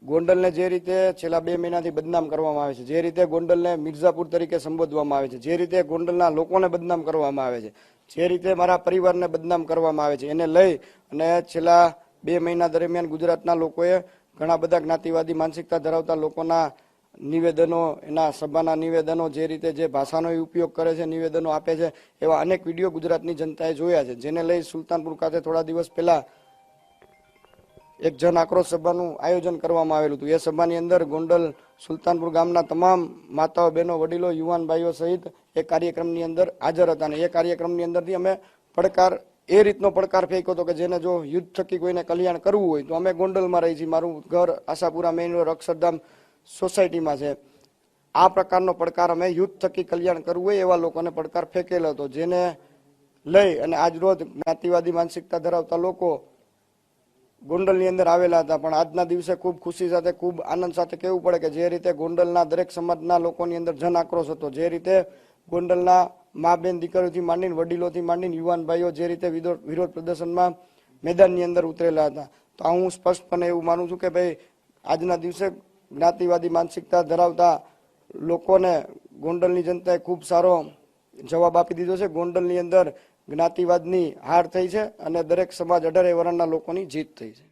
ગોંડલને જે રીતે છેલ્લા 2 મહિનાથી બદનામ કરવામાં આવે છે, જે રીતે ગોંડલને મિર્ઝાપુર તરીકે સંબોધવામાં આવે છે, જે રીતે ગોંડલના લોકોને બદનામ કરવામાં આવે છે, જે રીતે મારા પરિવારને બદનામ કરવામાં આવે છે, એને લઈ અને છેલ્લા 2 મહિના દરમિયાન ગુજરાતના લોકોએ ઘણા બધા જ્ઞાતિવાદી માનસિકતા ધરાવતા લોકોના નિવેદનો, એના સભાના નિવેદનો, જે રીતે જે ભાષાનો ઉપયોગ કરે છે, નિવેદનો આપે છે, એવા અનેક વિડીયો ગુજરાતની જનતાએ જોયા છે, જેને લઈ સુલતાનપુર ખાતે થોડા દિવસ પહેલા એક જન આક્રોશ સભાનું આયોજન કરવામાં આવેલું હતું। એ સભાની અંદર ગોંડલ સુલતાનપુર ગામના તમામ માતાઓ, બહેનો, વડીલો, યુવાન ભાઈઓ સહિત એ કાર્યક્રમની અંદર હાજર હતા અને એ કાર્યક્રમની અંદરથી અમે એ રીતનો પડકાર ફેંક્યો હતો કે જેને જો યુદ્ધ થકી કોઈને કલ્યાણ કરવું હોય તો અમે ગોંડલમાં રહી છીએ, મારું ઘર આશાપુરા મેઇન રોડ અક્ષરધામ સોસાયટીમાં છે। આ પ્રકારનો પડકાર અમે યુદ્ધ થકી કલ્યાણ કરવું હોય એવા લોકોને પડકાર ફેંકેલો હતો, જેને લઈ અને આજરોજ જ્ઞાતિવાદી માનસિકતા ધરાવતા લોકો ગોંડલની અંદર આવેલા હતા। પણ આજના દિવસે ખૂબ ખુશી સાથે, ખૂબ આનંદ સાથે કહેવું પડે કે જે રીતે ગોંડલના દરેક સમાજના લોકોની અંદર જન આક્રોશ હતો, જે રીતે ગોંડલના મા બેન દીકરીઓથી માંડીને, વડીલોથી માંડીને, યુવાન ભાઈઓ જે રીતે વિરોધ પ્રદર્શનમાં મેદાનની અંદર ઉતરેલા હતા, તો હું સ્પષ્ટપણે એવું માનું છું કે ભાઈ આજના દિવસે જ્ઞાતિવાદી માનસિકતા ધરાવતા લોકોને ગોંડલની જનતાએ ખૂબ સારો જવાબ આપી દીધો છે। ગોંડલની અંદર જ્ઞાતિવાદની હાર થઈ છે અને દરેક સમાજ 18 વર્ણના લોકોની જીત થઈ છે।